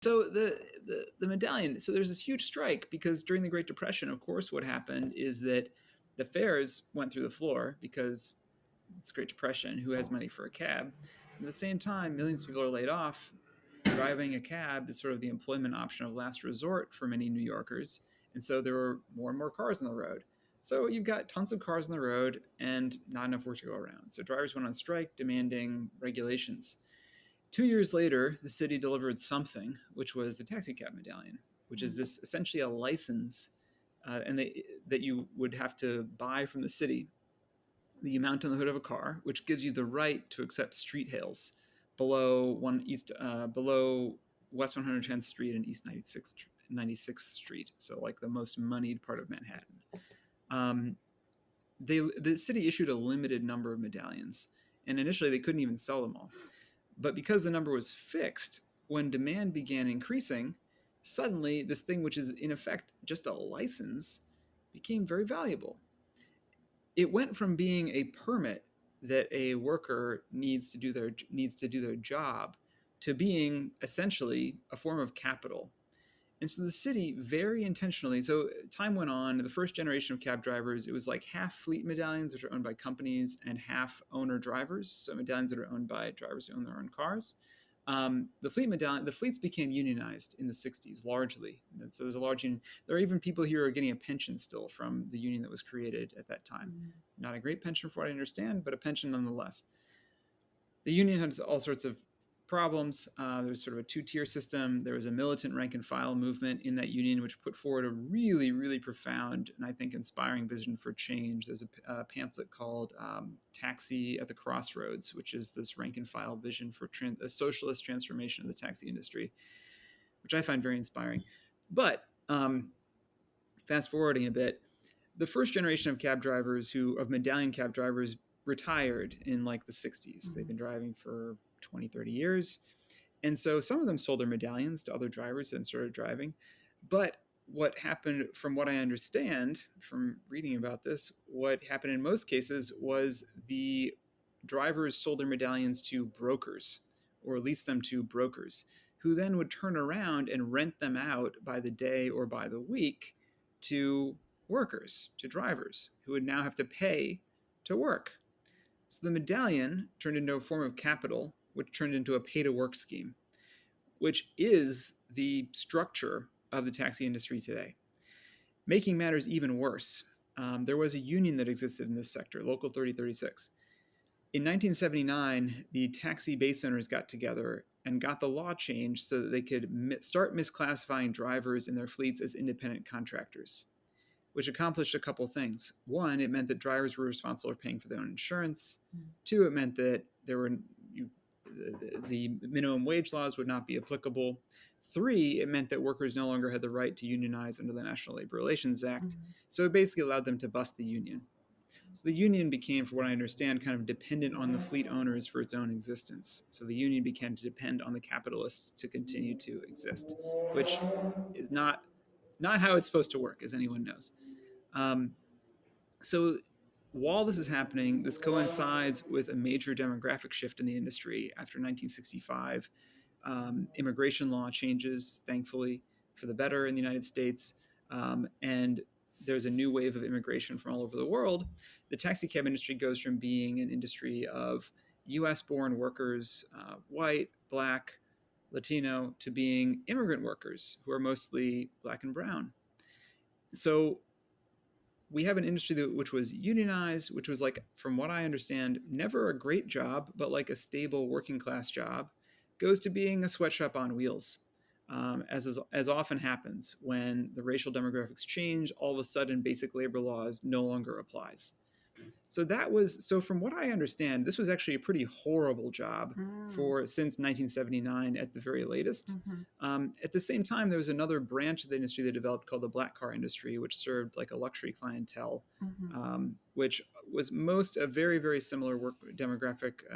So the medallion. So there's this huge strike because during the Great Depression, of course, what happened is that the fares went through the floor because it's Great Depression. Who has money for a cab? At the same time, millions of people are laid off. Driving a cab is sort of the employment option of last resort for many New Yorkers, and so there were more and more cars on the road. So you've got tons of cars on the road and not enough work to go around. So drivers went on strike demanding regulations. 2 years later, the city delivered something, which was the taxi cab medallion, which is this essentially a license that you would have to buy from the city that you mount on the hood of a car, which gives you the right to accept street hails below West 110th Street and East 96th Street, so like the most moneyed part of Manhattan. Um, the city issued a limited number of medallions, and initially they couldn't even sell them all. But because the number was fixed, when demand began increasing, suddenly this thing, which is in effect just a license, became very valuable. It went from being a permit that a worker needs to do their job to being essentially a form of capital. And so the city very intentionally, so time went on, the first generation of cab drivers, it was like half fleet medallions, which are owned by companies, and half owner drivers, so medallions that are owned by drivers who own their own cars. The fleets became unionized in the 60s largely. And so there's a large union. There are even people here who are getting a pension still from the union that was created at that time. Not a great pension for what I understand, but a pension nonetheless. The union had all sorts of problems. There was sort of a two-tier system. There was a militant rank and file movement in that union, which put forward a really, really profound and I think inspiring vision for change. There's a pamphlet called Taxi at the Crossroads, which is this rank and file vision for a socialist transformation of the taxi industry, which I find very inspiring. But fast forwarding a bit, the first generation of medallion cab drivers retired in like the 60s. They've been driving for 20, 30 years. And so some of them sold their medallions to other drivers and started driving. But what happened, from what I understand from reading about this, what happened in most cases was the drivers sold their medallions to brokers or leased them to brokers who then would turn around and rent them out by the day or by the week to workers, to drivers who would now have to pay to work. So the medallion turned into a form of capital, which turned into a pay-to-work scheme, which is the structure of the taxi industry today. Making matters even worse, there was a union that existed in this sector, Local 3036. In 1979, the taxi base owners got together and got the law changed so that they could start misclassifying drivers in their fleets as independent contractors, which accomplished a couple things. One, it meant that drivers were responsible for paying for their own insurance. Two, it meant that the minimum wage laws would not be applicable. Three, it meant that workers no longer had the right to unionize under the National Labor Relations Act. So it basically allowed them to bust the union. So the union became, for what I understand, kind of dependent on the fleet owners for its own existence. So the union began to depend on the capitalists to continue to exist, which is not how it's supposed to work, as anyone knows. So while this is happening, this coincides with a major demographic shift in the industry after 1965. Immigration law changes, thankfully, for the better in the United States, and there's a new wave of immigration from all over the world. The taxi cab industry goes from being an industry of US-born workers, white, black, Latino, to being immigrant workers who are mostly black and brown. So we have an industry which was unionized, which was, like, from what I understand, never a great job, but like a stable working class job, goes to being a sweatshop on wheels. As often happens when the racial demographics change, all of a sudden basic labor laws no longer applies. So from what I understand, this was actually a pretty horrible job since 1979 at the very latest. At the same time, there was another branch of the industry that developed called the black car industry, which served like a luxury clientele, which was a very, very similar work demographic